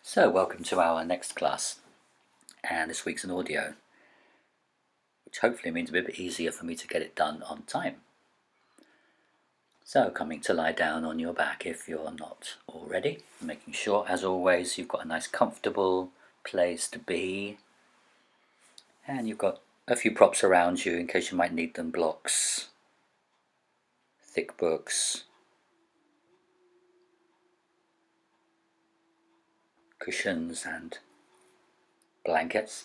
So, welcome to our next class, and this week's an audio, which hopefully means a bit easier for me to get it done on time. So, coming to lie down on your back if you're not already, making sure, as always, you've got a nice comfortable place to be, and you've got a few props around you in case you might need them: blocks, thick books, cushions, and blankets.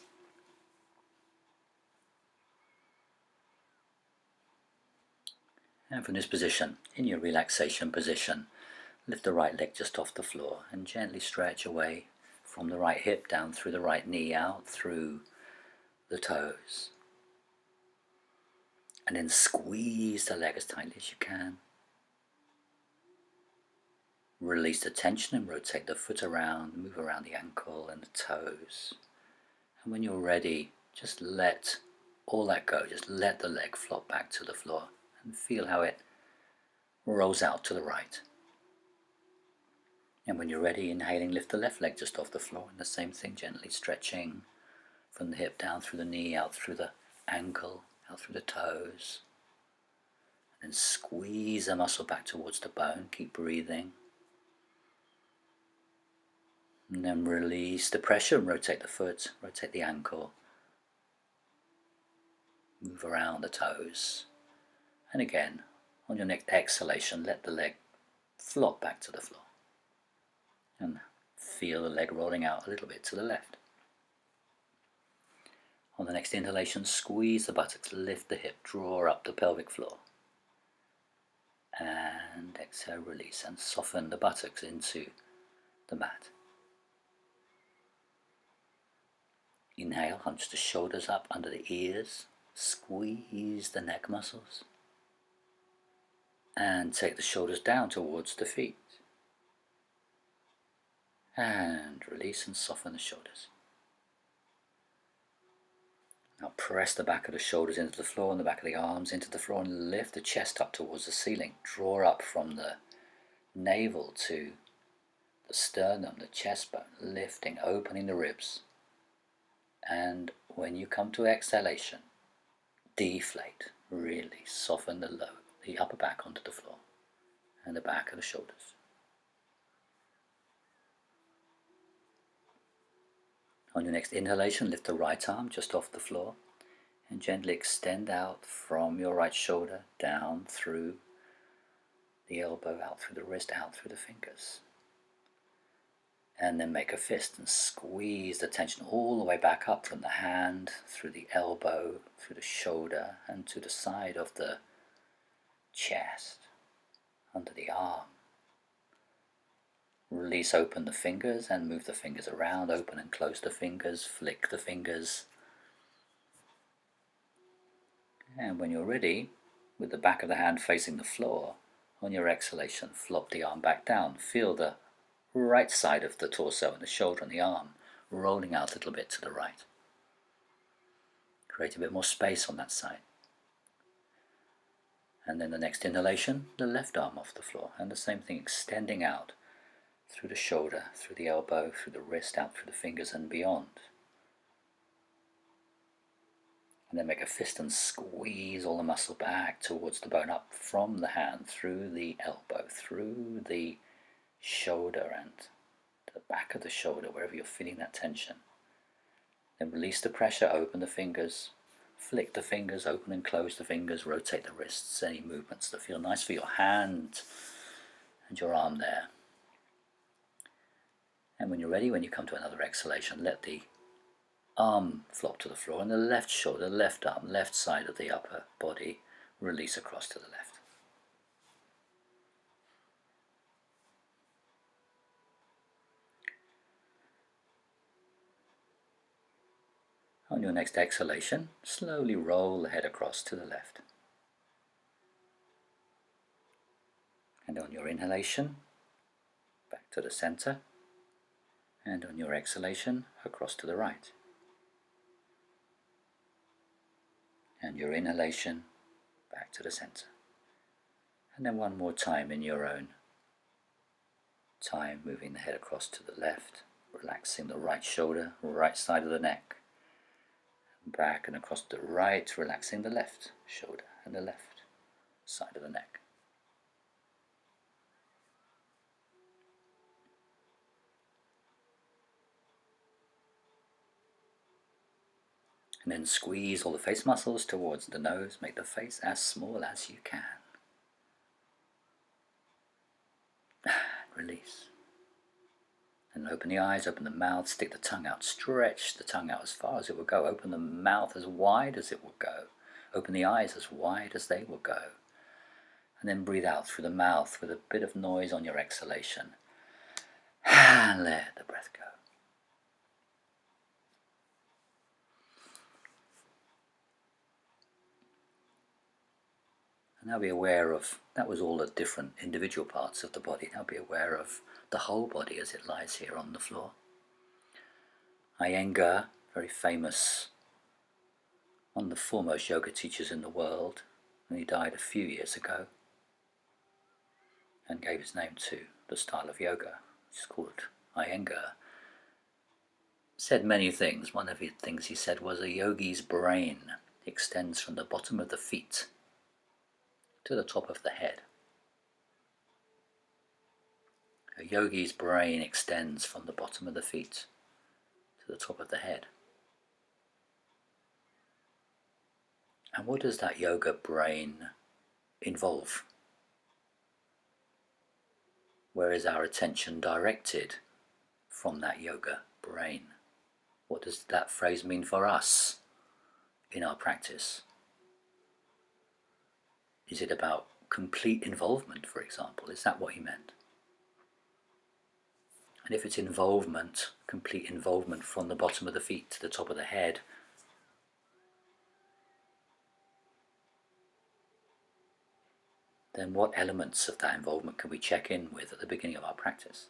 And from this position, in your relaxation position, lift the right leg just off the floor and gently stretch away from the right hip down through the right knee, out through the toes. And then squeeze the leg as tightly as you can. Release the tension and rotate the foot around, move around the ankle and the toes. And when you're ready, just let all that go. Just let the leg flop back to the floor and feel how it rolls out to the right. And when you're ready, inhaling, lift the left leg just off the floor, and the same thing, gently stretching from the hip down through the knee, out through the ankle, out through the toes. And squeeze the muscle back towards the bone. Keep breathing. And then release the pressure and rotate the foot, rotate the ankle. Move around the toes. And again, on your next exhalation, let the leg flop back to the floor. And feel the leg rolling out a little bit to the left. On the next inhalation, squeeze the buttocks, lift the hip, draw up the pelvic floor. And exhale, release, and soften the buttocks into the mat. Inhale, hunch the shoulders up under the ears, squeeze the neck muscles, and take the shoulders down towards the feet. And release and soften the shoulders. Now press the back of the shoulders into the floor and the back of the arms into the floor, and lift the chest up towards the ceiling. Draw up from the navel to the sternum, the chest bone, lifting, opening the ribs. And when you come to exhalation, deflate, really soften the upper back onto the floor and the back of the shoulders. On your next inhalation, lift the right arm just off the floor and gently extend out from your right shoulder down through the elbow, out through the wrist, out through the fingers. And then make a fist and squeeze the tension all the way back up from the hand, through the elbow, through the shoulder, and to the side of the chest, under the arm. Release, open the fingers and move the fingers around, open and close the fingers, flick the fingers. And when you're ready, with the back of the hand facing the floor, on your exhalation, flop the arm back down. Feel the right side of the torso and the shoulder and the arm rolling out a little bit to the right. Create a bit more space on that side. And then the next inhalation, the left arm off the floor, and the same thing, extending out through the shoulder, through the elbow, through the wrist, out through the fingers and beyond. And then make a fist and squeeze all the muscle back towards the bone, up from the hand, through the elbow, through the shoulder and the back of the shoulder, wherever you're feeling that tension. Then release the pressure, open the fingers, flick the fingers, open and close the fingers, rotate the wrists, any movements that feel nice for your hand and your arm there. And when you're ready, when you come to another exhalation, let the arm flop to the floor and the left shoulder, left arm, left side of the upper body release across to the left. On your next exhalation, slowly roll the head across to the left. And on your inhalation, back to the center. And on your exhalation, across to the right. And your inhalation, back to the center. And then one more time in your own time, moving the head across to the left Relaxing the right shoulder, right side of the neck. Back and across the right, relaxing the left shoulder and the left side of the neck. And then squeeze all the face muscles towards the nose. Make the face as small as you can. Release. And open the eyes, open the mouth, stick the tongue out, stretch the tongue out as far as it will go. Open the mouth as wide as it will go. Open the eyes as wide as they will go. And then breathe out through the mouth with a bit of noise on your exhalation. And let the breath go. And now be aware of, that was all the different individual parts of the body. Now be aware of the whole body as it lies here on the floor. Iyengar, very famous, one of the foremost yoga teachers in the world, and he died a few years ago and gave his name to the style of yoga, which is called Iyengar. Said many things. One of the things he said was, a yogi's brain extends from the bottom of the feet to the top of the head. A yogi's brain extends from the bottom of the feet to the top of the head. And what does that yoga brain involve? Where is our attention directed from that yoga brain? What does that phrase mean for us in our practice? Is it about complete involvement, for example? Is that what he meant? And if it's involvement, complete involvement from the bottom of the feet to the top of the head, then what elements of that involvement can we check in with at the beginning of our practice?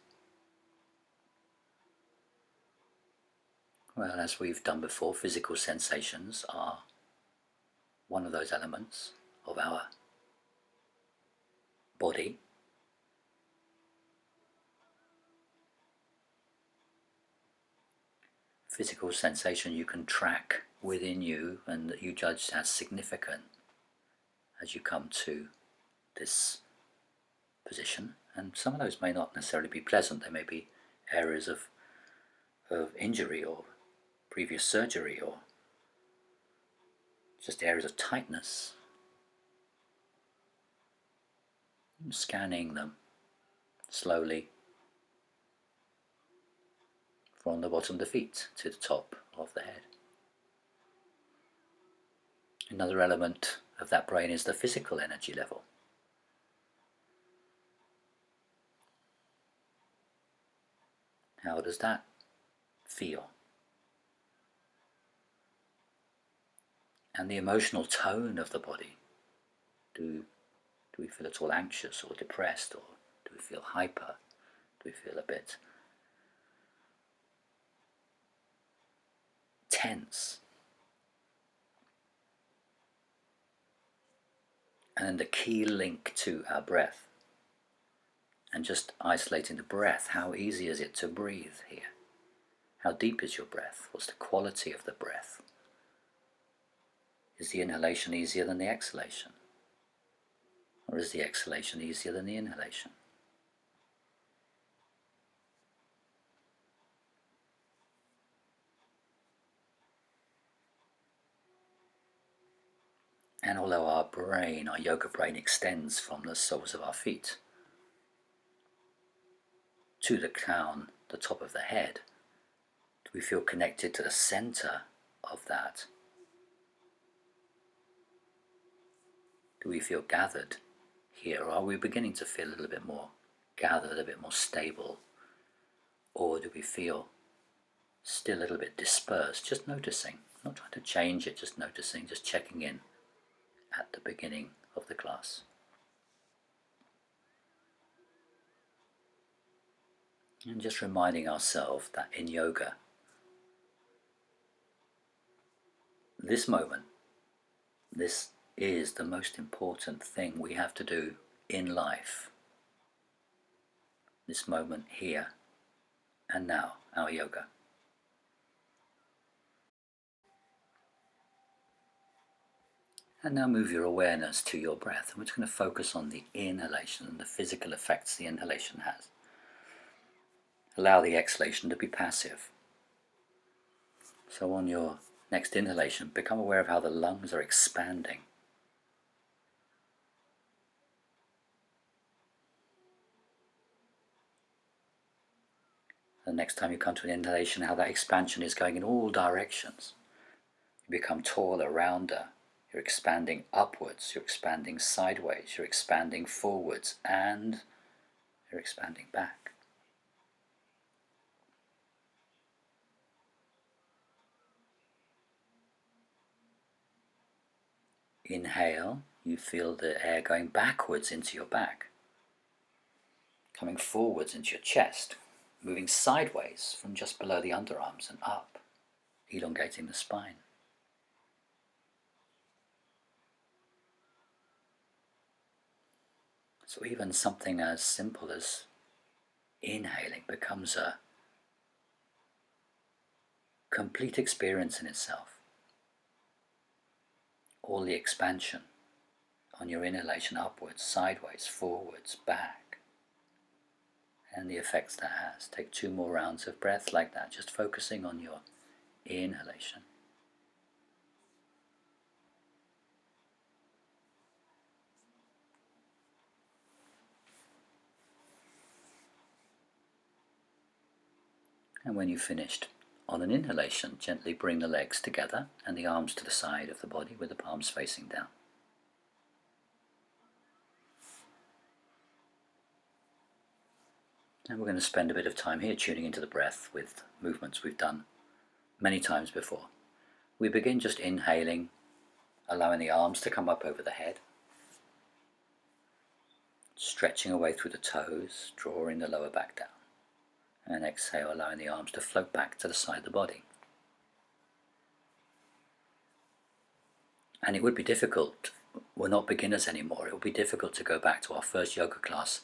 Well, as we've done before, physical sensations are one of those elements of our body. Physical sensation you can track within you and that you judge as significant as you come to this position. And some of those may not necessarily be pleasant. They may be areas of injury or previous surgery or just areas of tightness. Scanning them slowly from the bottom of the feet to the top of the head. Another element of that brain is the physical energy level. How does that feel? And the emotional tone of the body. Do we feel at all anxious or depressed, or do we feel hyper? Do we feel a bit tense? And the key link to our breath. And just isolating the breath, how easy is it to breathe here? How deep is your breath? What's the quality of the breath? Is the inhalation easier than the exhalation? Or is the exhalation easier than the inhalation? And although our brain, our yoga brain, extends from the soles of our feet to the crown, the top of the head, do we feel connected to the center of that? Do we feel gathered here? Or are we beginning to feel a little bit more gathered, a bit more stable? Or do we feel still a little bit dispersed? Just noticing, not trying to change it, just noticing, just checking in at the beginning of the class. And just reminding ourselves that in yoga, this moment, this is the most important thing we have to do in life. This moment here And now, our yoga. And now move your awareness to your breath. And we're just going to focus on the inhalation and the physical effects the inhalation has. Allow the exhalation to be passive. So on your next inhalation, become aware of how the lungs are expanding. The next time you come to an inhalation, how that expansion is going in all directions. You become taller, rounder. You're expanding upwards, you're expanding sideways, you're expanding forwards, and you're expanding back. Inhale, you feel the air going backwards into your back, coming forwards into your chest, moving sideways from just below the underarms and up, elongating the spine. So even something as simple as inhaling becomes a complete experience in itself. All the expansion on your inhalation upwards, sideways, forwards, back, and the effects that has. Take 2 more rounds of breath like that, just focusing on your inhalation. And when you've finished, on an inhalation, gently bring the legs together and the arms to the side of the body with the palms facing down. And we're going to spend a bit of time here tuning into the breath with movements we've done many times before. We begin just inhaling, allowing the arms to come up over the head, stretching away through the toes, drawing the lower back down. And exhale, allowing the arms to float back to the side of the body. And it would be difficult, we're not beginners anymore, it would be difficult to go back to our first yoga class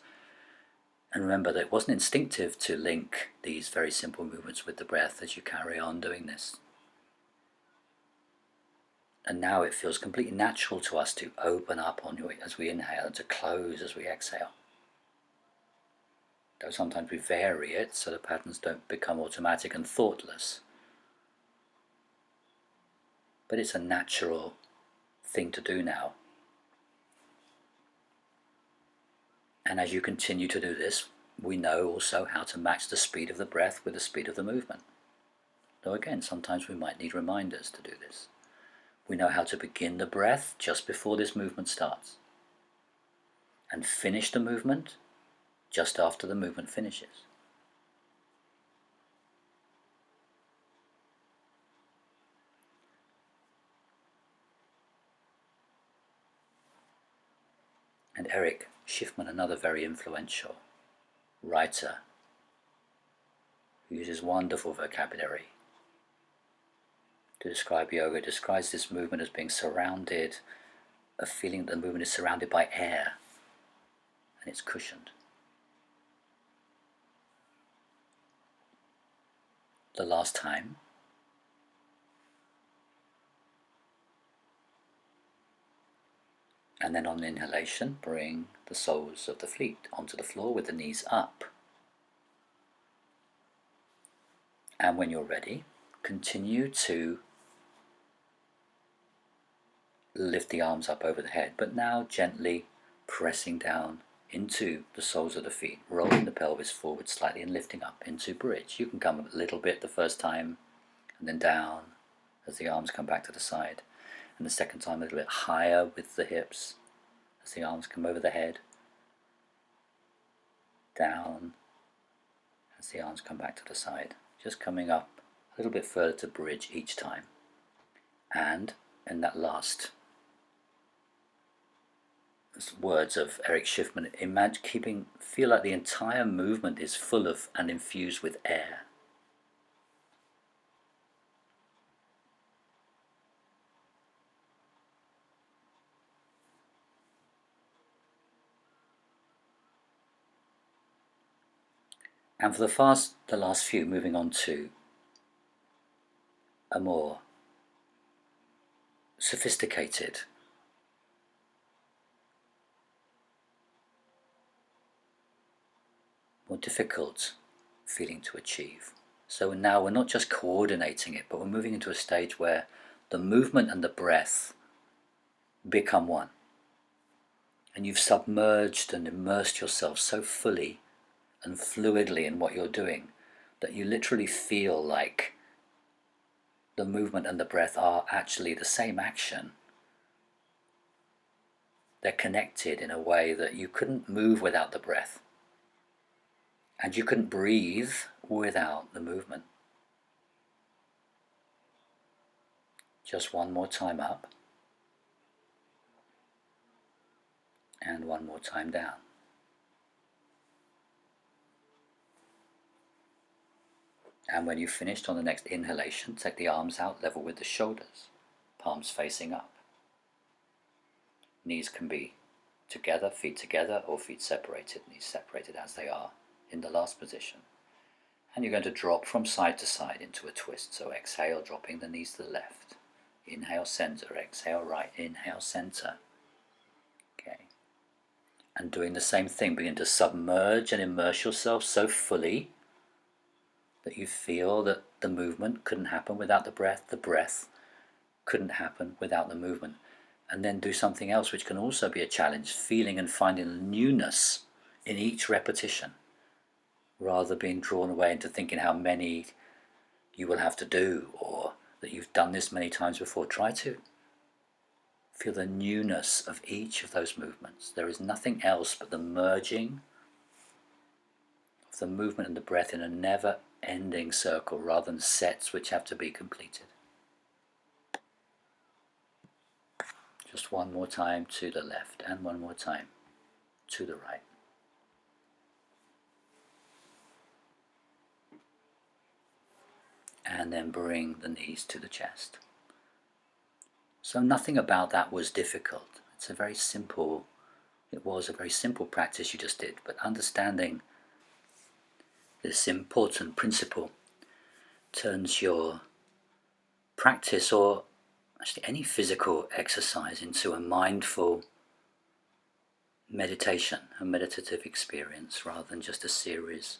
and remember that it wasn't instinctive to link these very simple movements with the breath as you carry on doing this. And now it feels completely natural to us to open up as we inhale and to close as we exhale. Though sometimes we vary it so the patterns don't become automatic and thoughtless. But it's a natural thing to do now. And as you continue to do this, we know also how to match the speed of the breath with the speed of the movement. Though again, sometimes we might need reminders to do this. We know how to begin the breath just before this movement starts, and finish the movement just after the movement finishes. And Eric Schiffman, another very influential writer who uses wonderful vocabulary to describe yoga, describes this movement as being surrounded, a feeling that the movement is surrounded by air and it's cushioned. The last time, and then on inhalation, bring the soles of the feet onto the floor with the knees up. And when you're ready, continue to lift the arms up over the head, but now gently pressing down into the soles of the feet, rolling the pelvis forward slightly and lifting up into bridge. You can come up a little bit the first time and then down as the arms come back to the side, and the second time a little bit higher with the hips as the arms come over the head, down as the arms come back to the side, just coming up a little bit further to bridge each time. And in that last words of Eric Schiffman, feel like the entire movement is full of and infused with air. And for the last few, moving on to a more sophisticated, more difficult feeling to achieve. So now we're not just coordinating it, but we're moving into a stage where the movement and the breath become one. And you've submerged and immersed yourself so fully and fluidly in what you're doing that you literally feel like the movement and the breath are actually the same action. They're connected in a way that you couldn't move without the breath. And you couldn't breathe without the movement. Just one more time up. And one more time down. And when you've finished, on the next inhalation, take the arms out level with the shoulders, palms facing up. Knees can be together, or feet separated, knees separated as they are in the last position. And you're going to drop from side to side into a twist. So exhale, dropping the knees to the left. Inhale, center, exhale, right, inhale, center. Okay. And doing the same thing, begin to submerge and immerse yourself so fully that you feel that the movement couldn't happen without the breath couldn't happen without the movement. And then do something else which can also be a challenge, feeling and finding newness in each repetition, rather than being drawn away into thinking how many you will have to do or that you've done this many times before. Try to feel the newness of each of those movements. There is nothing else but the merging of the movement and the breath in a never-ending circle rather than sets which have to be completed. Just one more time to the left and one more time to the right. And then bring the knees to the chest. So nothing about that was difficult. It was a very simple practice you just did, but understanding this important principle turns your practice, or actually any physical exercise, into a mindful meditation, a meditative experience, rather than just a series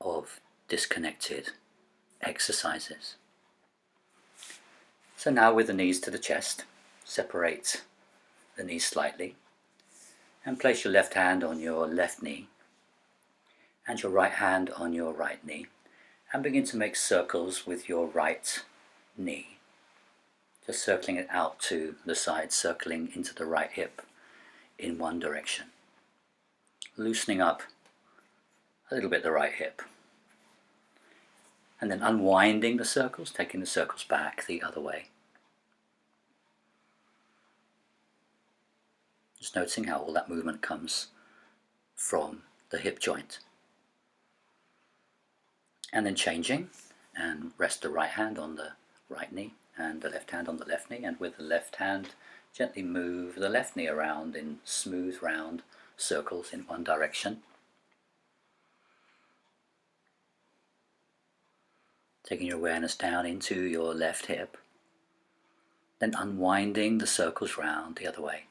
of disconnected exercises. So now with the knees to the chest, separate the knees slightly and place your left hand on your left knee and your right hand on your right knee, and begin to make circles with your right knee, just circling it out to the side, circling into the right hip in one direction, loosening up a little bit the right hip, and then unwinding the circles, taking the circles back the other way. Just noticing how all that movement comes from the hip joint. And then changing, and rest the right hand on the right knee and the left hand on the left knee, and with the left hand gently move the left knee around in smooth round circles in one direction. Taking your awareness down into your left hip, then unwinding the circles round the other way.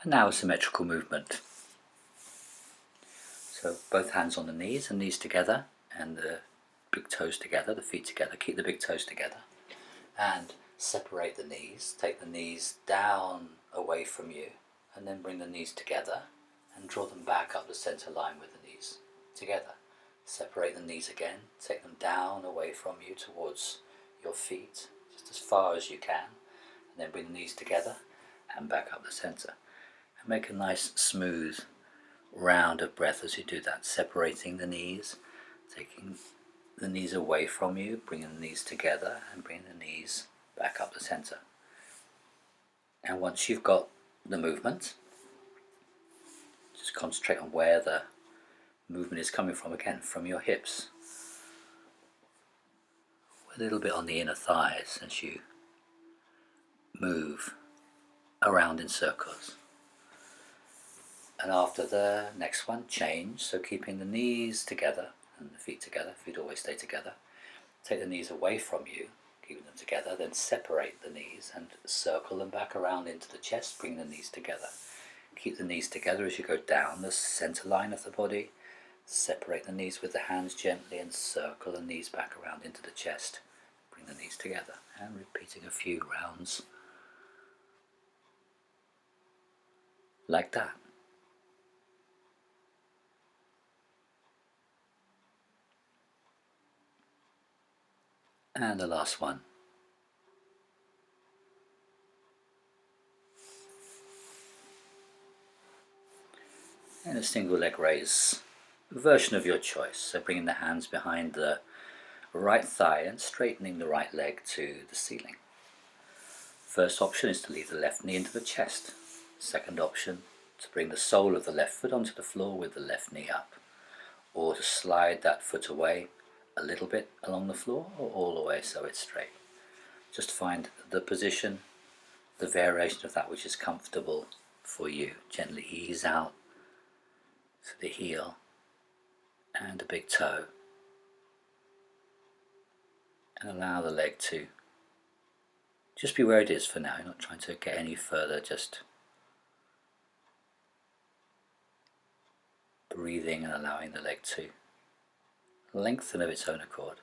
And now a symmetrical movement. So both hands on the knees and knees together, and the big toes together, the feet together. Keep the big toes together. And separate the knees. Take the knees down away from you, and then bring the knees together and draw them back up the center line with the knees together. Separate the knees again. Take them down away from you towards your feet, just as far as you can. And then bring the knees together and back up the center. And make a nice smooth round of breath as you do that, separating the knees, taking the knees away from you, bringing the knees together and bringing the knees back up the center. And once you've got the movement, just concentrate on where the movement is coming from, again from your hips, a little bit on the inner thighs as you move around in circles. And after the next one, change, so keeping the knees together and the feet together, feet always stay together. Take the knees away from you, keeping them together, then separate the knees and circle them back around into the chest, bring the knees together. Keep the knees together as you go down the center line of the body. Separate the knees with the hands gently and circle the knees back around into the chest. Bring the knees together and repeating a few rounds like that. And the last one. And a single leg raise version of your choice. So bringing the hands behind the right thigh and straightening the right leg to the ceiling. First option is to leave the left knee into the chest. Second option, to bring the sole of the left foot onto the floor with the left knee up. Or to slide that foot away a little bit along the floor or all the way so it's straight. Just find the position, the variation of that which is comfortable for you. Gently ease out to the heel and the big toe. And allow the leg to just be where it is for now. You're not trying to get any further, just breathing and allowing the leg to lengthen of its own accord.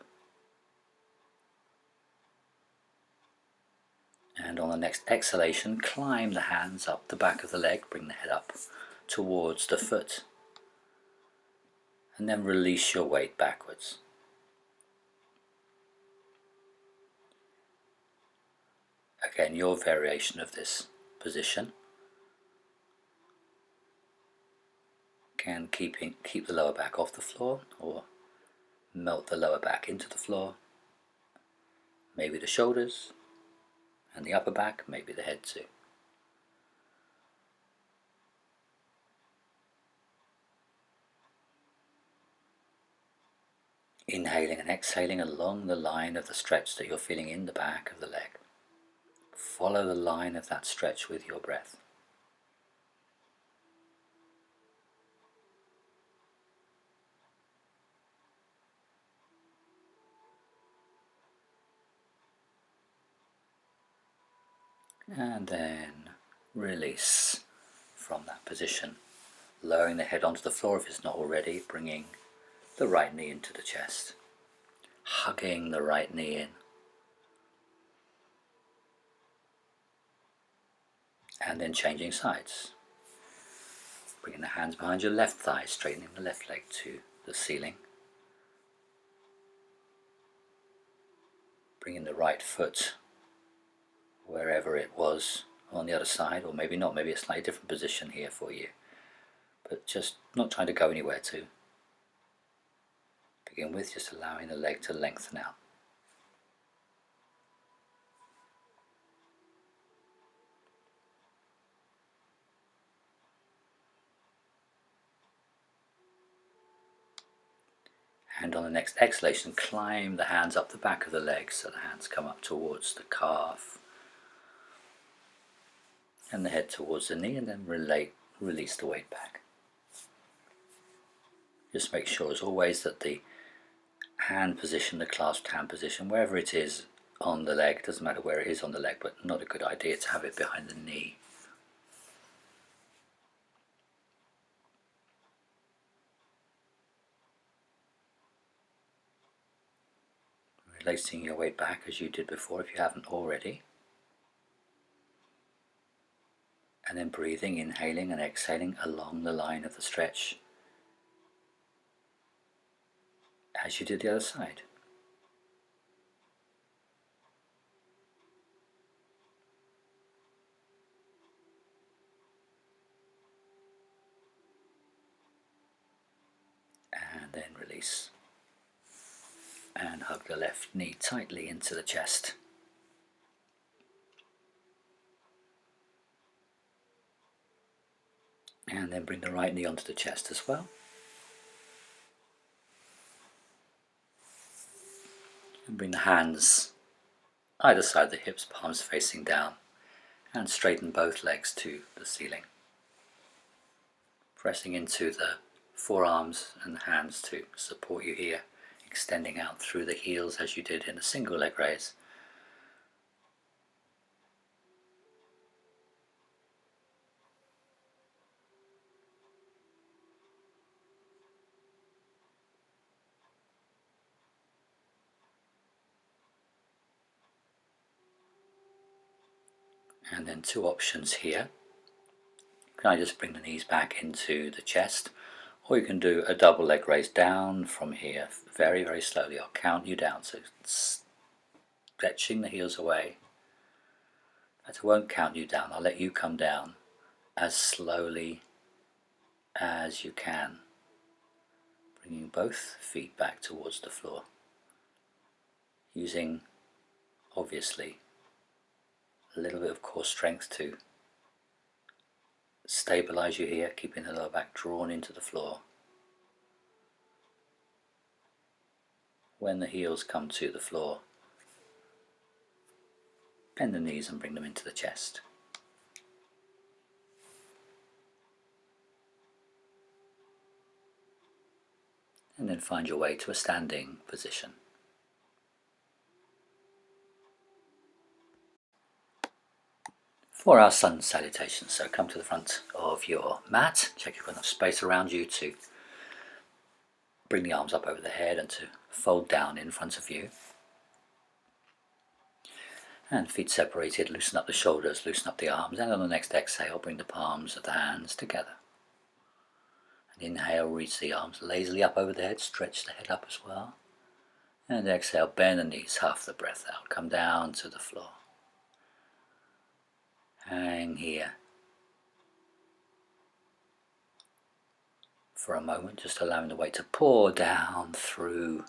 And on the next exhalation, climb the hands up the back of the leg, bring the head up towards the foot, and then release your weight backwards. Again, your variation of this position. Again, keep the lower back off the floor or melt the lower back into the floor. Maybe the shoulders and the upper back, maybe the head too. Inhaling and exhaling along the line of the stretch that you're feeling in the back of the leg. Follow the line of that stretch with your breath. And then release from that position, lowering the head onto the floor if it's not already, bringing the right knee into the chest, hugging the right knee in, and then changing sides, bringing the hands behind your left thigh, straightening the left leg to the ceiling, bringing the right foot wherever it was on the other side, or maybe not, maybe a slightly different position here for you, but just not trying to go anywhere to begin with, just allowing the leg to lengthen out. And on the next exhalation, climb the hands up the back of the leg so the hands come up towards the calf and the head towards the knee, and then release the weight back. Just make sure as always that the hand position, the clasped hand position, wherever it is on the leg, doesn't matter where it is on the leg, but not a good idea to have it behind the knee. Releasing your weight back as you did before if you haven't already. And then breathing, inhaling and exhaling along the line of the stretch as you did the other side. And then release. And hug the left knee tightly into the chest. And then bring the right knee onto the chest as well. And bring the hands either side of the hips, palms facing down. and straighten both legs to the ceiling. Pressing into the forearms and hands to support you here, extending out through the heels as you did in the single leg raise. And then two options here. Can I just bring the knees back into the chest, or you can do a double leg raise down from here very, very slowly. I'll count you down, so stretching the heels away. But I won't count you down, I'll let you come down as slowly as you can, bringing both feet back towards the floor, using obviously a little bit of core strength to stabilize you here, keeping the lower back drawn into the floor. When the heels come to the floor, bend the knees and bring them into the chest. And then find your way to a standing position. For our sun salutation, so come to the front of your mat, check you've got enough space around you to bring the arms up over the head and to fold down in front of you. And feet separated, loosen up the shoulders, loosen up the arms, and on the next exhale bring the palms of the hands together. And inhale, reach the arms lazily up over the head, stretch the head up as well. And exhale, bend the knees, half the breath out, come down to the floor. Hang here for a moment, just allowing the weight to pour down through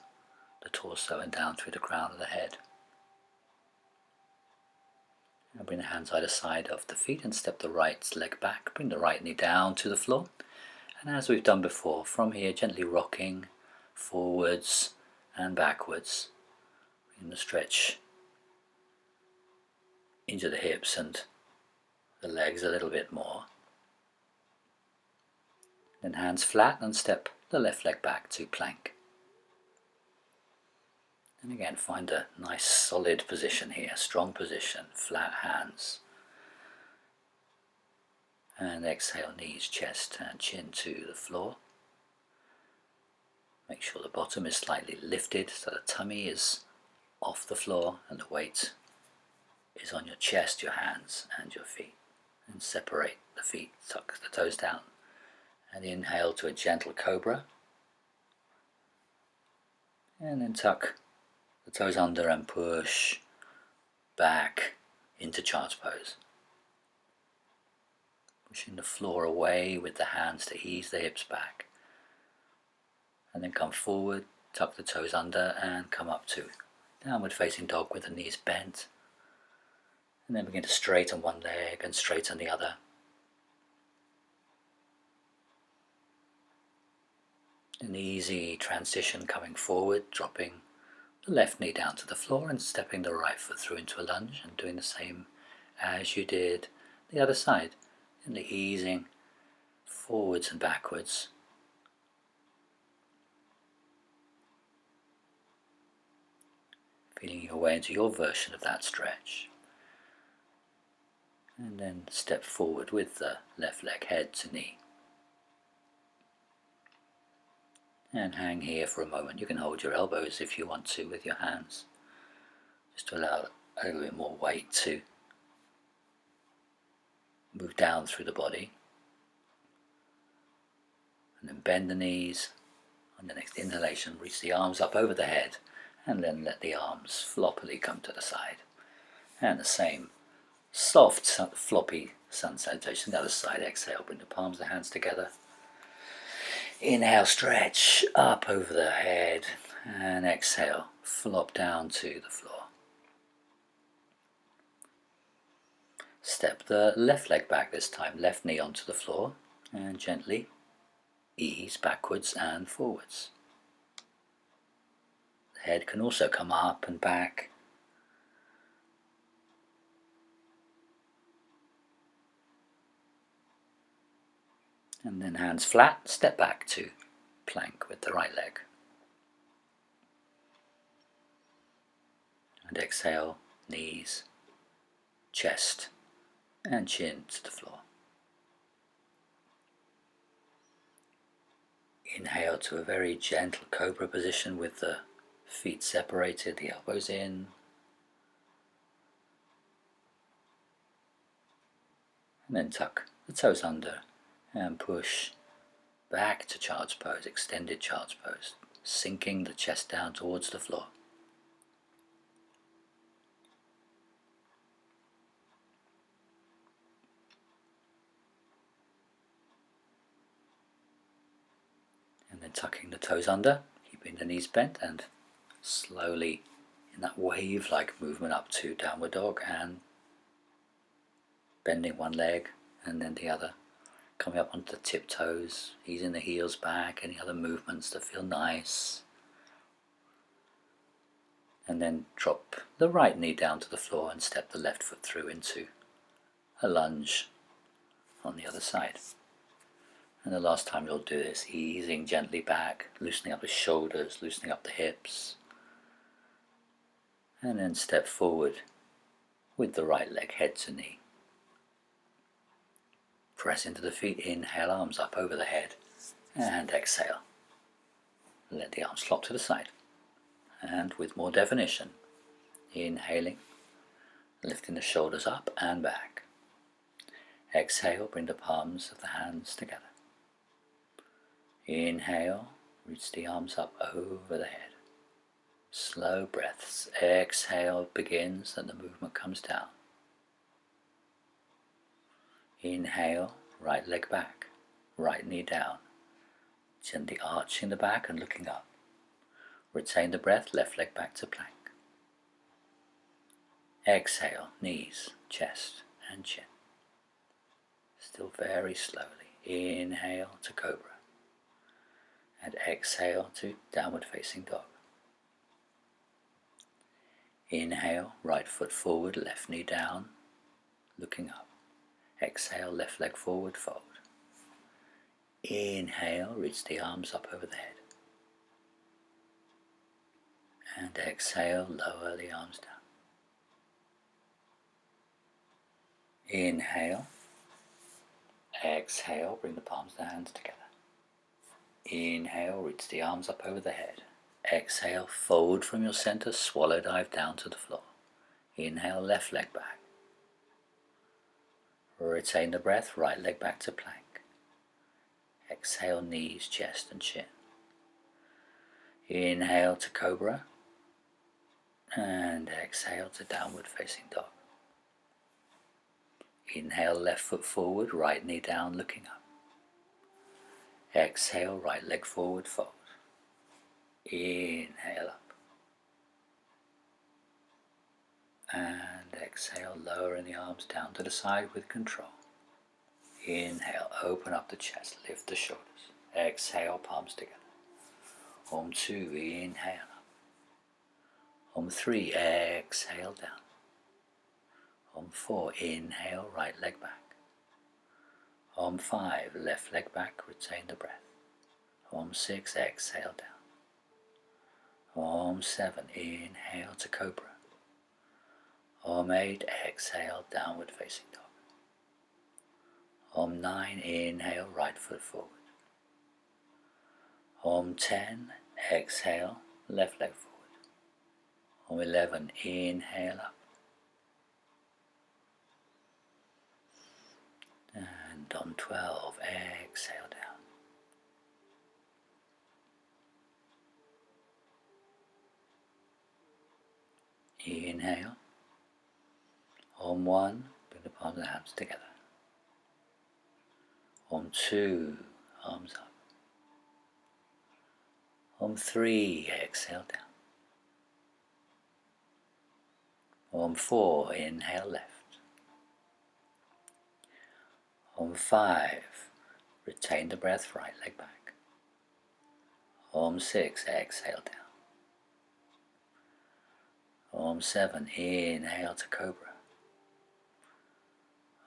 the torso and down through the crown of the head. And bring the hands either side of the feet and step the right leg back, bring the right knee down to the floor. And as we've done before, from here gently rocking forwards and backwards, bring the stretch into the hips and the legs a little bit more. Then hands flat and step the left leg back to plank. And again, find a nice solid position here, strong position, flat hands. And exhale, knees, chest and chin to the floor. Make sure the bottom is slightly lifted so the tummy is off the floor and the weight is on your chest, your hands and your feet. And separate the feet, tuck the toes down. And inhale to a gentle cobra. And then tuck the toes under and push back into child's pose. Pushing the floor away with the hands to ease the hips back. And then come forward, tuck the toes under and come up to downward facing dog with the knees bent. And then begin to straighten one leg and straighten the other. An easy transition coming forward, dropping the left knee down to the floor and stepping the right foot through into a lunge and doing the same as you did the other side. And easing forwards and backwards. Feeling your way into your version of that stretch. And then step forward with the left leg head to knee. And hang here for a moment. You can hold your elbows if you want to with your hands, just to allow a little bit more weight to move down through the body. And then bend the knees. On the next inhalation, reach the arms up over the head and then let the arms floppily come to the side. And the same soft, floppy sun salutation. The other side, exhale, bring the palms of the hands together. Inhale, stretch up over the head, and exhale, flop down to the floor. Step the left leg back this time, left knee onto the floor, and gently ease backwards and forwards. The head can also come up and back. And then hands flat, step back to plank with the right leg. And exhale, knees, chest and chin to the floor. Inhale to a very gentle cobra position with the feet separated, the elbows in. And then tuck the toes under and push back to child's pose, extended child's pose, sinking the chest down towards the floor. And then tucking the toes under, keeping the knees bent, and slowly in that wave-like movement up to downward dog, and bending one leg and then the other, coming up onto the tiptoes, easing the heels back, any other movements that feel nice. And then drop the right knee down to the floor and step the left foot through into a lunge on the other side. And the last time you'll do this, easing gently back, loosening up the shoulders, loosening up the hips. And then step forward with the right leg, head to knee. Press into the feet, inhale, arms up over the head, and exhale. Let the arms flop to the side. And with more definition, inhaling, lifting the shoulders up and back. Exhale, bring the palms of the hands together. Inhale, reach the arms up over the head. Slow breaths. Exhale begins and the movement comes down. Inhale, right leg back, right knee down. Gently arching the back and looking up. Retain the breath, left leg back to plank. Exhale, knees, chest and chin. Still very slowly. Inhale to cobra. And exhale to downward facing dog. Inhale, right foot forward, left knee down, looking up. Exhale, left leg forward, fold. Inhale, reach the arms up over the head. And exhale, lower the arms down. Inhale, exhale, bring the palms of the hands together. Inhale, reach the arms up over the head. Exhale, fold from your center, swallow dive down to the floor. Inhale, left leg back. Retain the breath, right leg back to plank. Exhale, knees, chest and chin. Inhale to cobra. And exhale to downward facing dog. Inhale, left foot forward, right knee down, looking up. Exhale, right leg forward, fold. Inhale up. And exhale, lowering the arms down to the side with control. Inhale, open up the chest, lift the shoulders. Exhale, palms together. Om 2, inhale up. Om 3, exhale down. Om 4, inhale, right leg back. Om 5, left leg back, retain the breath. Om 6, exhale down. Om 7, inhale to cobra. Om 8, exhale, downward facing dog. Om 9, inhale, right foot forward. Om 10, exhale, left leg forward. Om 11, inhale up. And Om 12, exhale down. Inhale. Om 1, bring the palms of the hands together. Om 2, arms up. Om 3, exhale down. Om 4, inhale left. Om 5, retain the breath, right leg back. Om 6, exhale down. Om 7, inhale to cobra.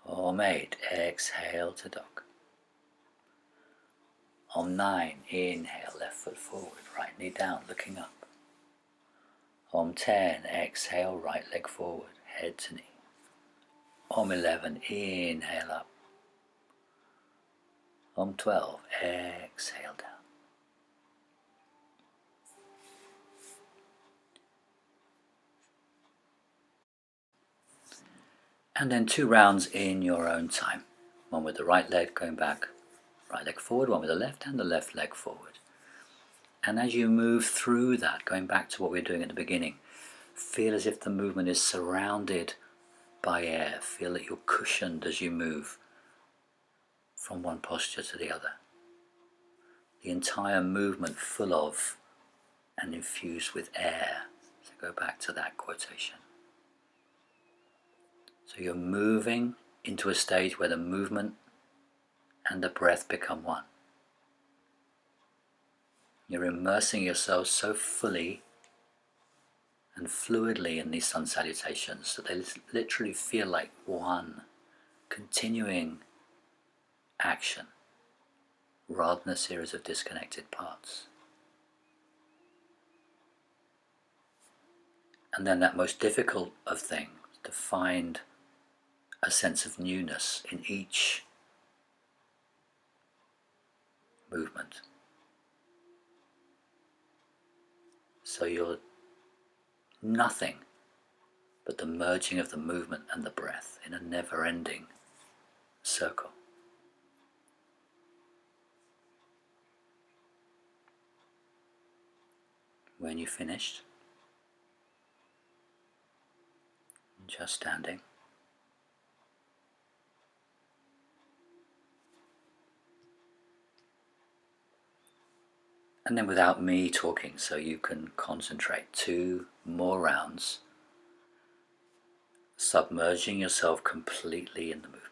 Om 8, exhale to dog. Om 9, inhale, left foot forward, right knee down, looking up. Om 10, exhale, right leg forward, head to knee. Om 11, inhale up. Om 12, exhale down. And then 2 rounds in your own time. One with the right leg going back, right leg forward, one with the left and the left leg forward. And as you move through that, going back to what we were doing at the beginning, feel as if the movement is surrounded by air. Feel that you're cushioned as you move from one posture to the other. The entire movement full of and infused with air. So go back to that quotation. So you're moving into a stage where the movement and the breath become one. You're immersing yourself so fully and fluidly in these sun salutations that they literally feel like one continuing action rather than a series of disconnected parts. And then that most difficult of things, to find a sense of newness in each movement. So you're nothing but the merging of the movement and the breath in a never-ending circle. When you're finished, just standing, and then without me talking, so you can concentrate, 2 more rounds, submerging yourself completely in the movement.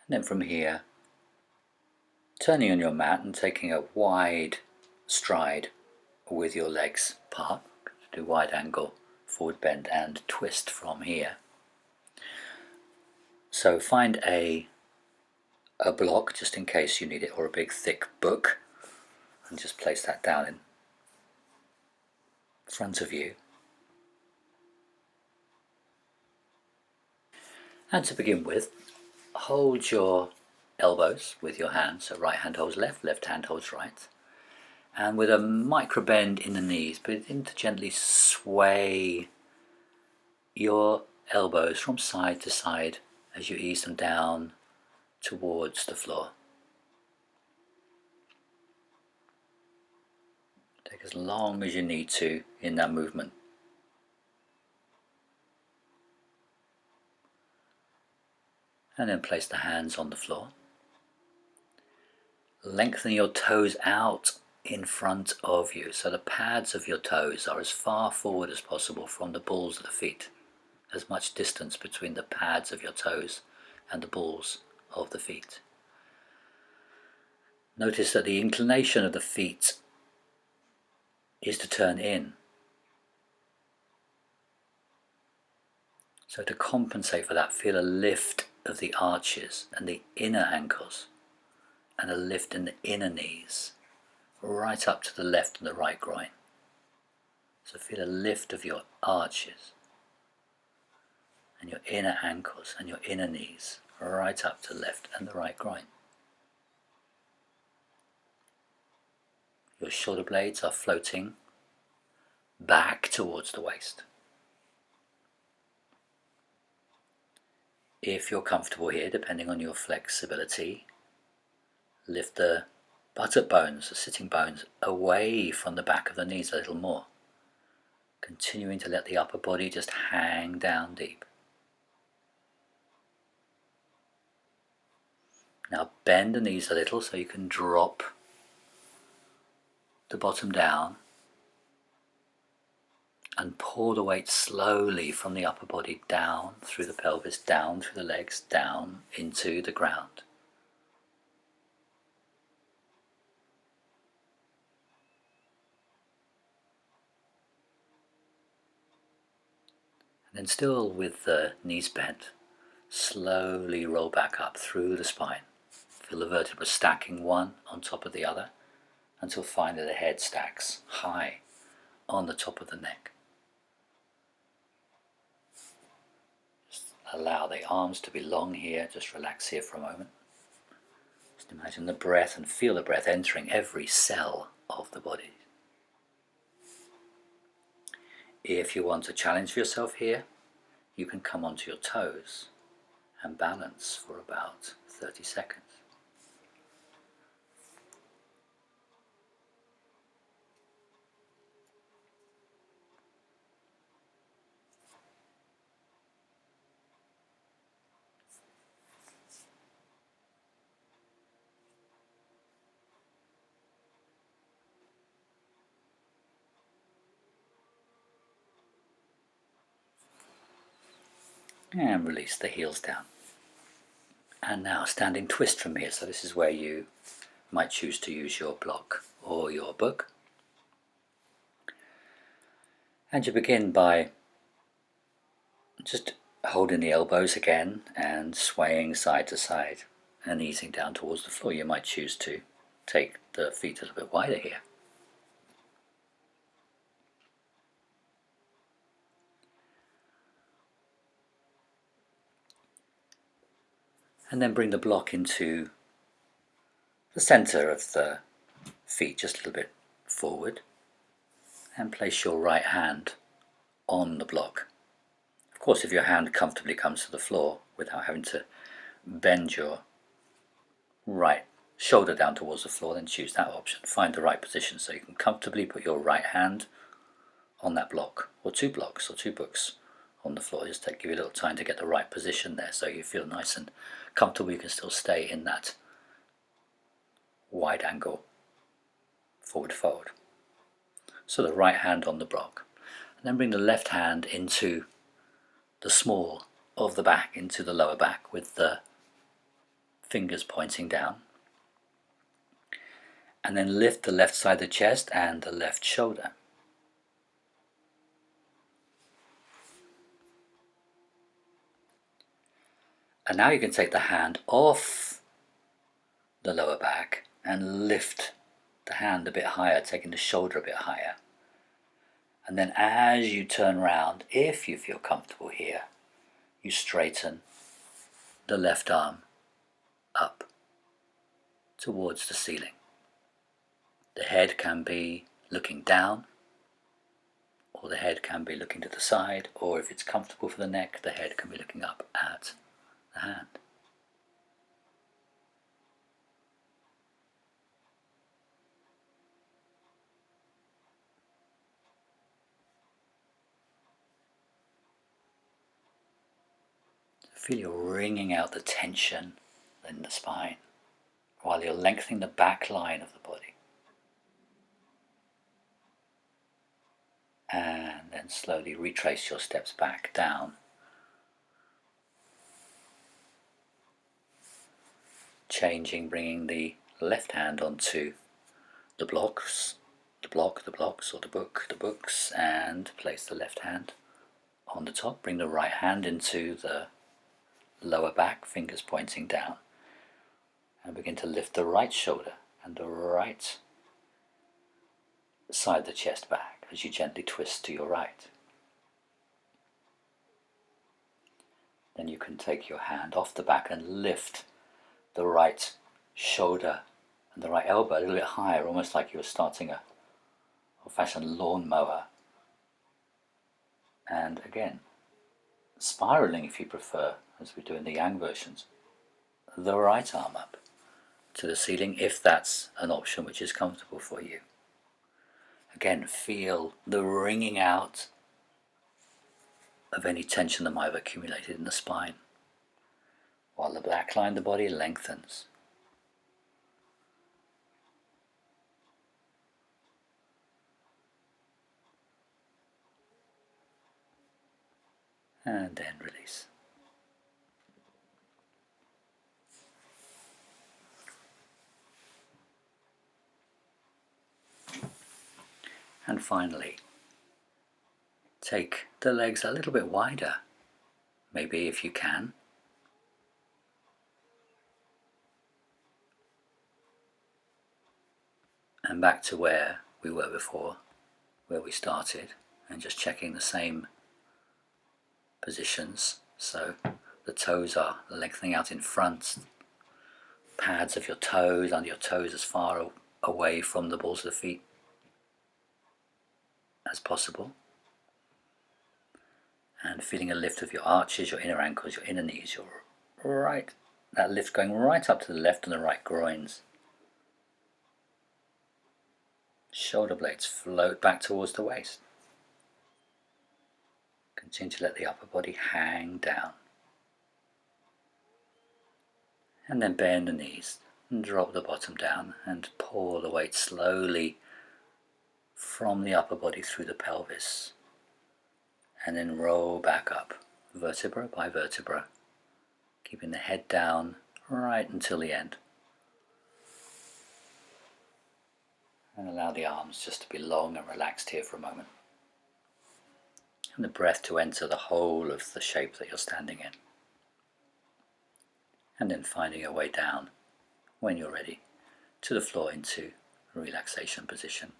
And then from here, turning on your mat and taking a wide stride with your legs apart. Do wide angle, forward bend and twist from here. So find a block just in case you need it, or a big thick book, and just place that down in front of you. And to begin with, hold your elbows with your hands, so right hand holds left, left hand holds right, and with a micro bend in the knees, begin to gently sway your elbows from side to side as you ease them down towards the floor. Take as long as you need to in that movement. And then place the hands on the floor. Lengthen your toes out in front of you, so the pads of your toes are as far forward as possible from the balls of the feet. As much distance between the pads of your toes and the balls of the feet. Notice that the inclination of the feet is to turn in. So to compensate for that, feel a lift of the arches and the inner ankles, and a lift in the inner knees, right up to the left and the right groin. So feel a lift of your arches and your inner ankles and your inner knees, right up to left and the right groin. Your shoulder blades are floating back towards the waist. If you're comfortable here, depending on your flexibility, lift the buttock bones, the sitting bones, away from the back of the knees a little more, continuing to let the upper body just hang down deep. Now bend the knees a little so you can drop the bottom down and pull the weight slowly from the upper body down through the pelvis, down through the legs, down into the ground. And then still with the knees bent, slowly roll back up through the spine. Feel the vertebrae stacking one on top of the other until finally the head stacks high on the top of the neck. Just allow the arms to be long here, just relax here for a moment. Just imagine the breath and feel the breath entering every cell of the body. If you want to challenge yourself here, you can come onto your toes and balance for about 30 seconds. And release the heels down. And now standing twist from here. So this is where you might choose to use your block or your book. And you begin by just holding the elbows again and swaying side to side and easing down towards the floor. You might choose to take the feet a little bit wider here. And then bring the block into the center of the feet, just a little bit forward, and place your right hand on the block. Of course, if your hand comfortably comes to the floor without having to bend your right shoulder down towards the floor, then choose that option. Find the right position so you can comfortably put your right hand on that block, or two blocks or two books on the floor. Just give you a little time to get the right position there so you feel nice and comfortable. You can still stay in that wide angle forward fold. So the right hand on the block, and then bring the left hand into the small of the back, into the lower back, with the fingers pointing down, and then lift the left side of the chest and the left shoulder. And now you can take the hand off the lower back and lift the hand a bit higher, taking the shoulder a bit higher. And then as you turn round, if you feel comfortable here, you straighten the left arm up towards the ceiling. The head can be looking down, or the head can be looking to the side, or if it's comfortable for the neck, the head can be looking up at the hand. Feel you're wringing out the tension in the spine while you're lengthening the back line of the body. And then slowly retrace your steps back down. Changing, bringing the left hand onto the blocks, or the books, and place the left hand on the top. Bring the right hand into the lower back, fingers pointing down, and begin to lift the right shoulder and the right side of the chest back. as you gently twist to your right. Then you can take your hand off the back and lift the right shoulder and the right elbow a little bit higher, almost like you were starting a old-fashioned lawnmower. And again, spiraling if you prefer, as we do in the Yang versions, the right arm up to the ceiling if that's an option which is comfortable for you. Again, feel the wringing out of any tension that might have accumulated in the spine, while the back line of the body lengthens. And then release. And finally, take the legs a little bit wider, maybe if you can. And back to where we were before, where we started, and just checking the same positions. So the toes are lengthening out in front, pads of your toes, under your toes as far away from the balls of the feet as possible. And feeling a lift of your arches, your inner ankles, your inner knees, your right, that lift going right up to the left and the right groins. Shoulder blades float back towards the waist. Continue to let the upper body hang down. And then bend the knees and drop the bottom down and pour the weight slowly from the upper body through the pelvis. And then roll back up, vertebra by vertebra, keeping the head down right until the end. And allow the arms just to be long and relaxed here for a moment. And the breath to enter the whole of the shape that you're standing in. And then finding your way down, when you're ready, to the floor into relaxation position.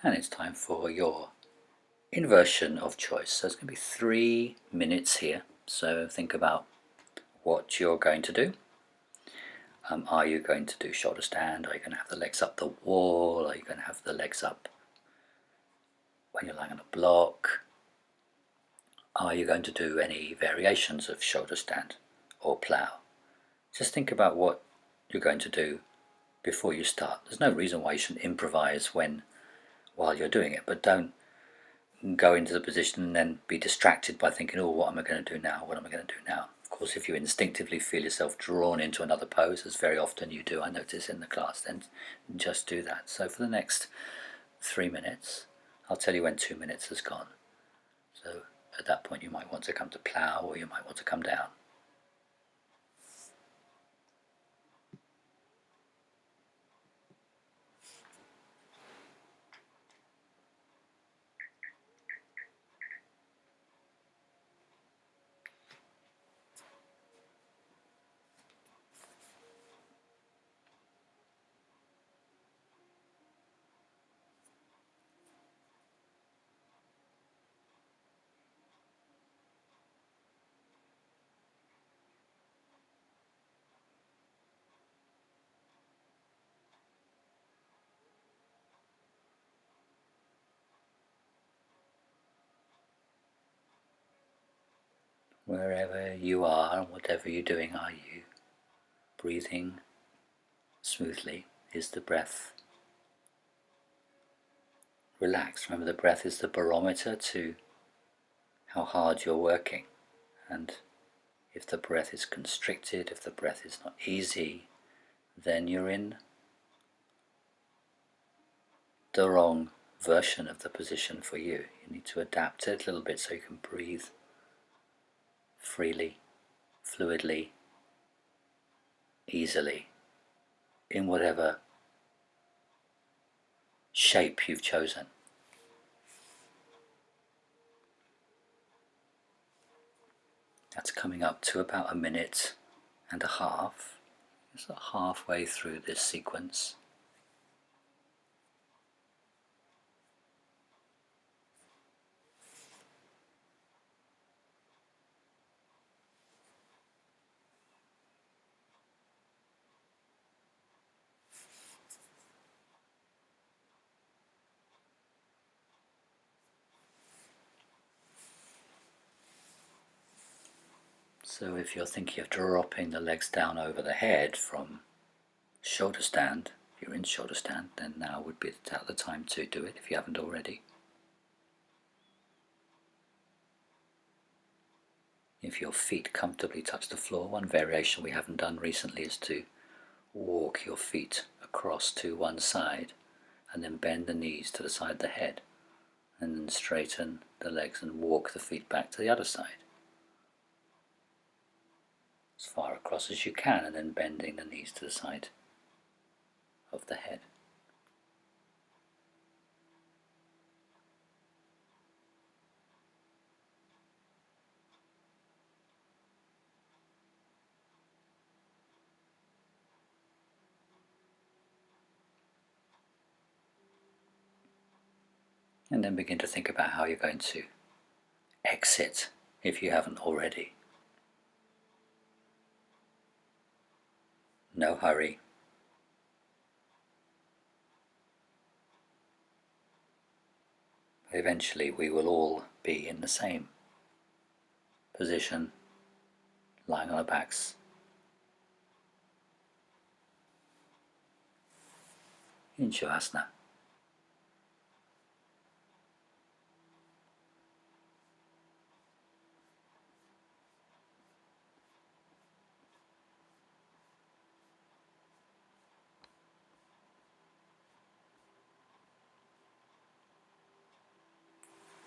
And it's time for your inversion of choice. So it's going to be 3 minutes here. So think about what you're going to do. Are you going to do shoulder stand? Are you going to have the legs up the wall? Are you going to have the legs up when you're lying on a block? Are you going to do any variations of shoulder stand or plow? Just think about what you're going to do before you start. There's no reason why you shouldn't improvise while you're doing it, but don't go into the position and then be distracted by thinking, oh, what am I going to do now? What am I going to do now? Of course, if you instinctively feel yourself drawn into another pose, as very often you do, I notice in the class, then just do that. So for the next 3 minutes, I'll tell you when 2 minutes has gone. So at that point you might want to come to plow, or you might want to come down. Wherever you are and whatever you're doing, are you breathing smoothly? Is the breath relaxed? Remember, the breath is the barometer to how hard you're working. And if the breath is constricted, if the breath is not easy, then you're in the wrong version of the position for you. You need to adapt it a little bit so you can breathe freely, fluidly, easily, in whatever shape you've chosen. That's coming up to about 1.5 minutes. It's halfway through this sequence. So if you're thinking of dropping the legs down over the head from shoulder stand, if you're in shoulder stand, then now would be the time to do it if you haven't already. If your feet comfortably touch the floor, one variation we haven't done recently is to walk your feet across to one side and then bend the knees to the side of the head, and then straighten the legs and walk the feet back to the other side as far across as you can, and then bending the knees to the side of the head. And then begin to think about how you're going to exit if you haven't already. No hurry. Eventually we will all be in the same position, lying on our backs. In Shavasana.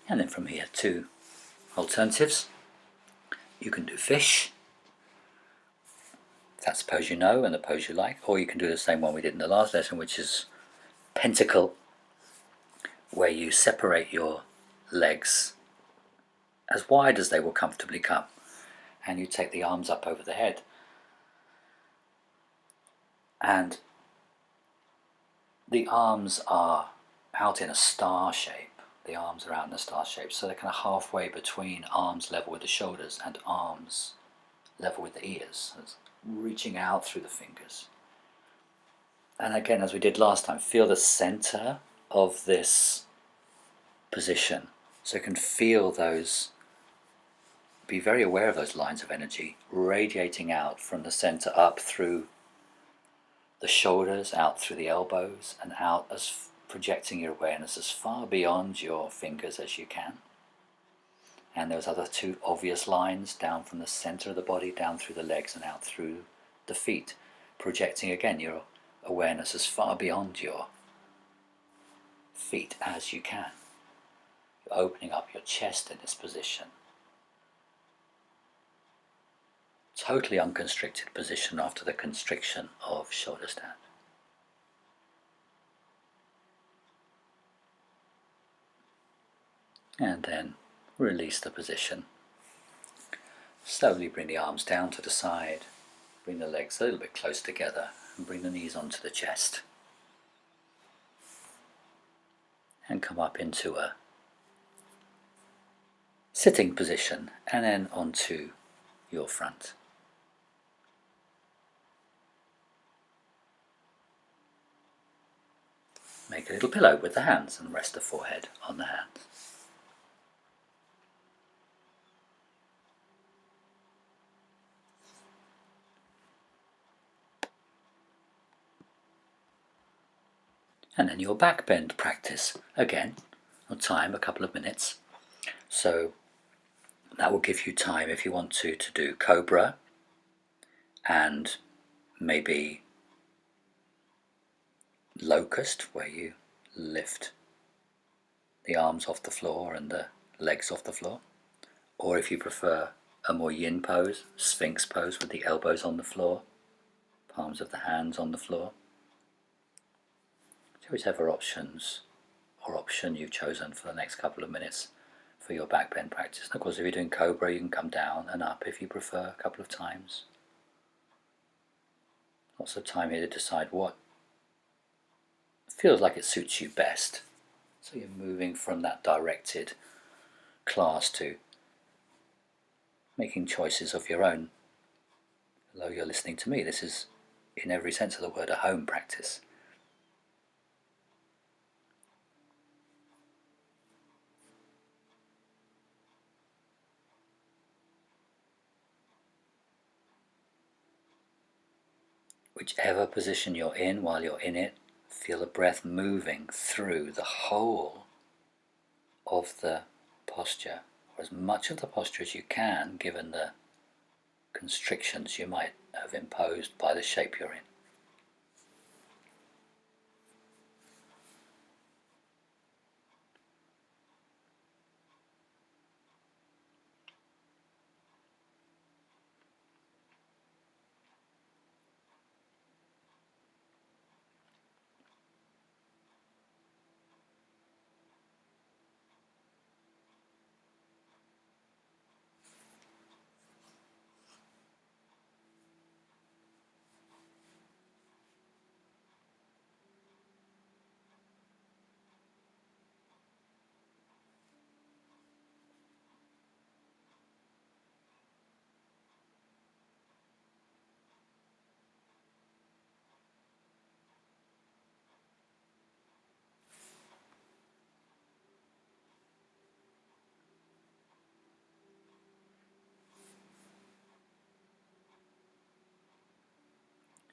And then from here, 2 alternatives. You can do fish, if that's the pose you know and the pose you like, or you can do the same one we did in the last lesson, which is pentacle, where you separate your legs as wide as they will comfortably come, and you take the arms up over the head, and the arms are out in a star shape. The arms are out in a star shape, so they're kind of halfway between arms level with the shoulders and arms level with the ears. It's reaching out through the fingers. And again, as we did last time, feel the center of this position. So you can feel those, be very aware of those lines of energy radiating out from the center up through the shoulders, out through the elbows, and out, as projecting your awareness as far beyond your fingers as you can. And those other 2 obvious lines down from the center of the body, down through the legs and out through the feet, projecting again your awareness as far beyond your feet as you can. You're opening up your chest in this position. Totally unconstricted position after the constriction of shoulder stand. And then release the position. Slowly bring the arms down to the side, bring the legs a little bit close together, and bring the knees onto the chest. And come up into a sitting position, and then onto your front. Make a little pillow with the hands and rest the forehead on the hands. And then your back bend practice, again, on time, a couple of minutes. So that will give you time, if you want to do cobra, and maybe locust, where you lift the arms off the floor and the legs off the floor. Or if you prefer a more yin pose, sphinx pose with the elbows on the floor, palms of the hands on the floor. So whichever option you've chosen for the next couple of minutes for your back bend practice. And of course, if you're doing Cobra, you can come down and up if you prefer a couple of times. Lots of time here to decide what feels like it suits you best. So you're moving from that directed class to making choices of your own. Although you're listening to me, this is, in every sense of the word, a home practice. Whichever position you're in, while you're in it, feel the breath moving through the whole of the posture, or as much of the posture as you can, given the constrictions you might have imposed by the shape you're in.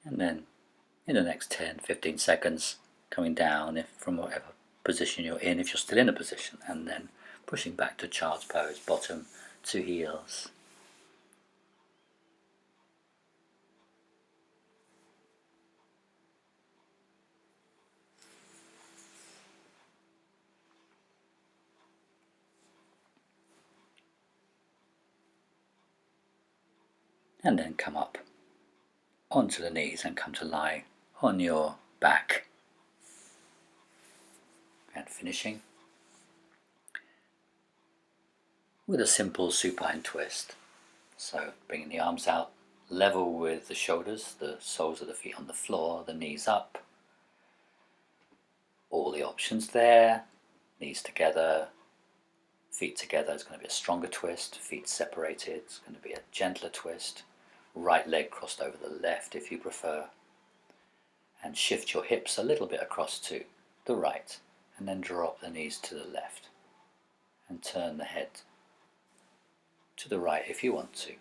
And then in the next 10-15 seconds, coming down from whatever position you're in, if you're still in a position, and then pushing back to child's pose, bottom to heels. And then come up onto the knees and come to lie on your back. And finishing with a simple supine twist. So bringing the arms out level with the shoulders, the soles of the feet on the floor, the knees up. All the options there. Knees together, feet together. It's going to be a stronger twist. Feet separated. It's going to be a gentler twist. Right leg crossed over the left if you prefer. And shift your hips a little bit across to the right. And then drop the knees to the left. And turn the head to the right if you want to.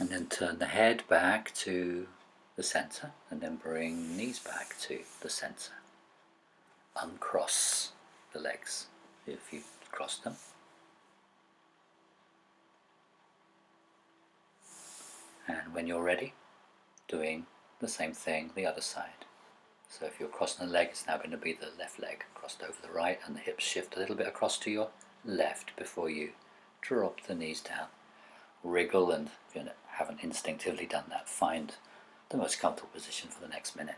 And then turn the head back to the center, and then bring knees back to the center. Uncross the legs if you've crossed them. And when you're ready, doing the same thing the other side. So if you're crossing the leg, it's now going to be the left leg crossed over the right, and the hips shift a little bit across to your left before you drop the knees down. Wriggle, and if you haven't instinctively done that, find the most comfortable position for the next minute.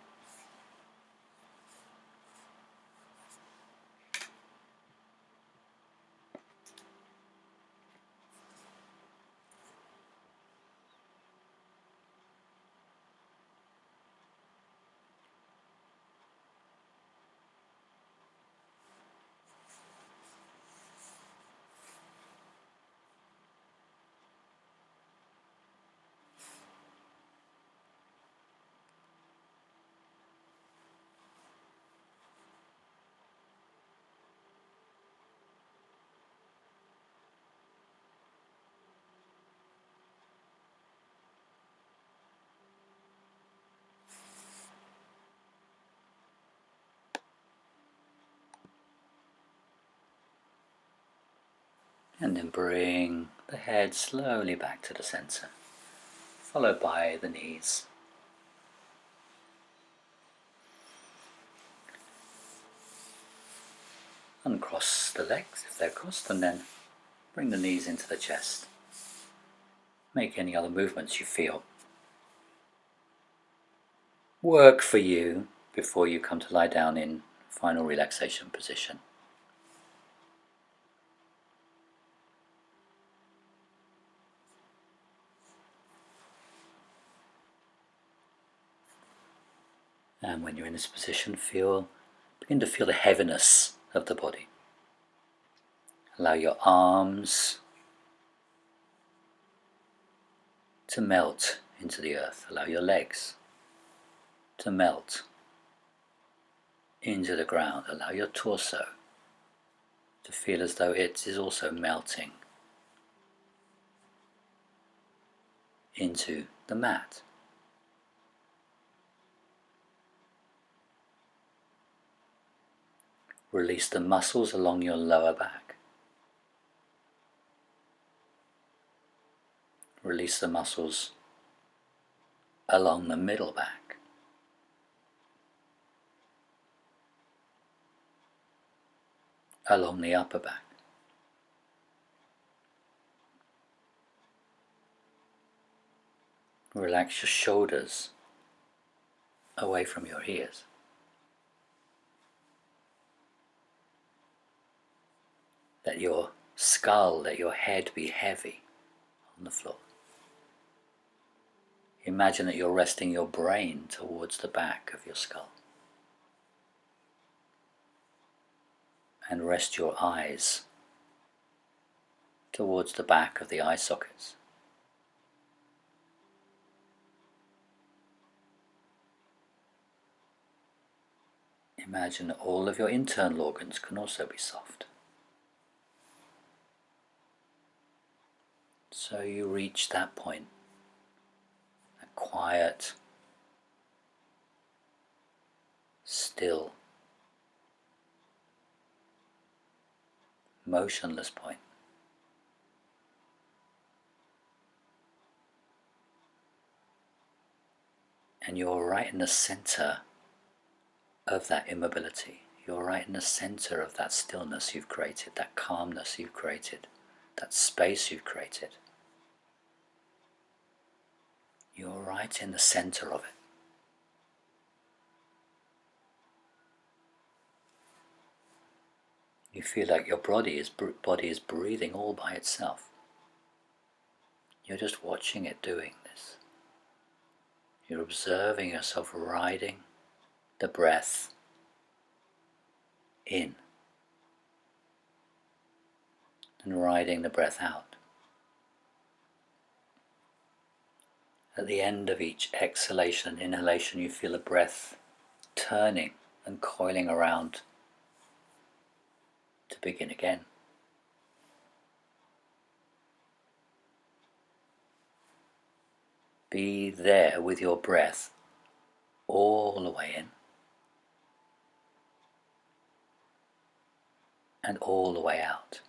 And then bring the head slowly back to the center, followed by the knees. Uncross the legs if they're crossed, and then bring the knees into the chest. Make any other movements you feel work for you before you come to lie down in final relaxation position. And when you're in this position, begin to feel the heaviness of the body. Allow your arms to melt into the earth. Allow your legs to melt into the ground. Allow your torso to feel as though it is also melting into the mat. Release the muscles along your lower back. Release the muscles along the middle back. Along the upper back. Relax your shoulders away from your ears. Let your skull, let your head be heavy on the floor. Imagine that you're resting your brain towards the back of your skull. And rest your eyes towards the back of the eye sockets. Imagine that all of your internal organs can also be soft. So you reach that point, that quiet, still, motionless point. And you're right in the center of that immobility. You're right in the center of that stillness you've created, that calmness you've created, that space you've created. You're right in the center of it. You feel like your body is breathing all by itself. You're just watching it doing this. You're observing yourself riding the breath in and riding the breath out. At the end of each exhalation and inhalation, you feel the breath turning and coiling around to begin again. Be there with your breath all the way in and all the way out.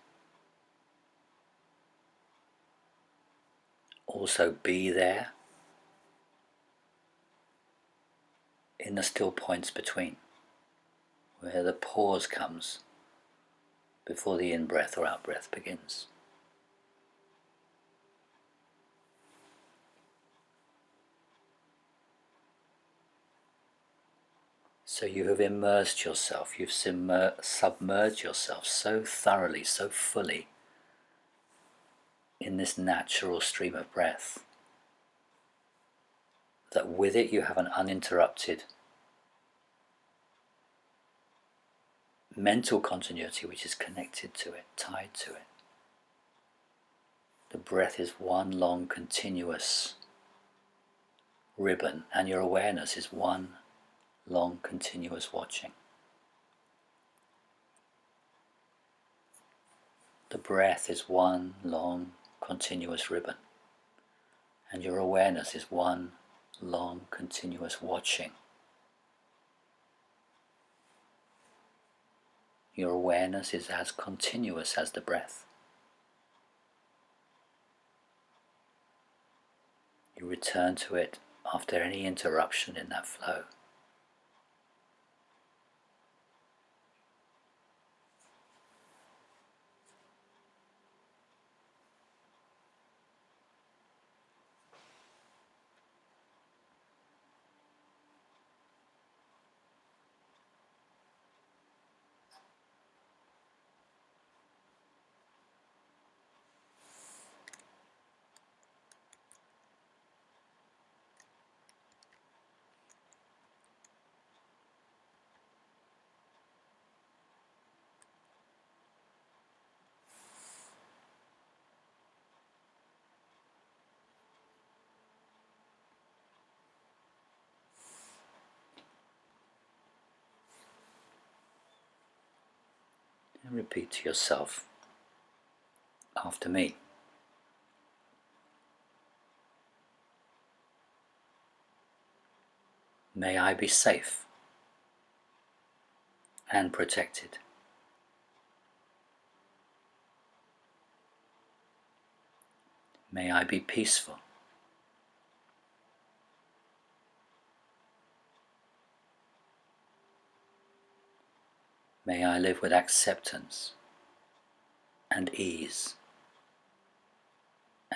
Also be there in the still points between, where the pause comes before the in-breath or out-breath begins. So you have immersed yourself, you've submerged yourself so thoroughly, so fully in this natural stream of breath that with it you have an uninterrupted mental continuity which is connected to it, tied to it. The breath is one long continuous ribbon, and your awareness is one long continuous watching. The breath is one long continuous ribbon, and your awareness is one long continuous watching. Your awareness is as continuous as the breath. return to it after any interruption in that flow. And repeat to yourself after me. May I be safe and protected. May I be peaceful. May I live with acceptance and ease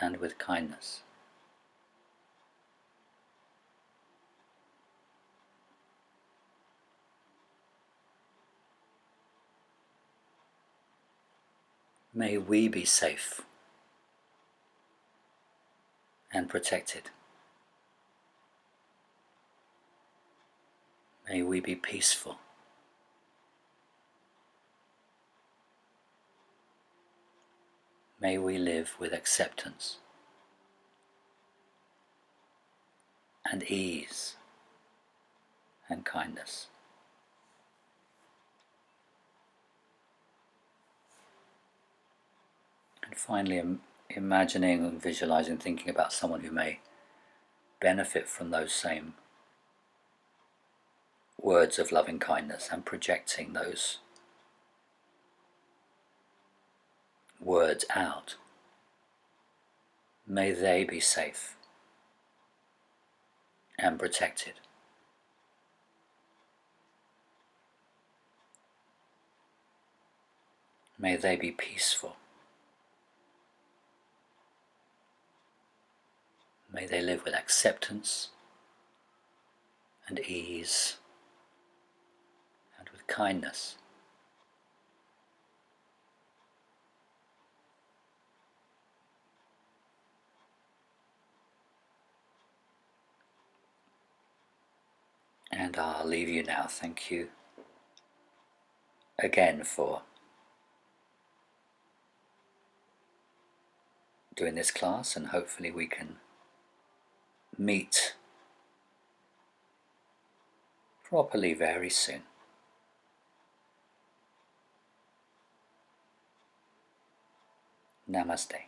and with kindness. May we be safe and protected. May we be peaceful. May we live with acceptance and ease and kindness. And finally, imagining and visualizing, thinking about someone who may benefit from those same words of loving kindness and projecting those words out. May they be safe and protected. May they be peaceful. May they live with acceptance and ease and with kindness. And I'll leave you now. Thank you again for doing this class, and hopefully we can meet properly very soon. Namaste.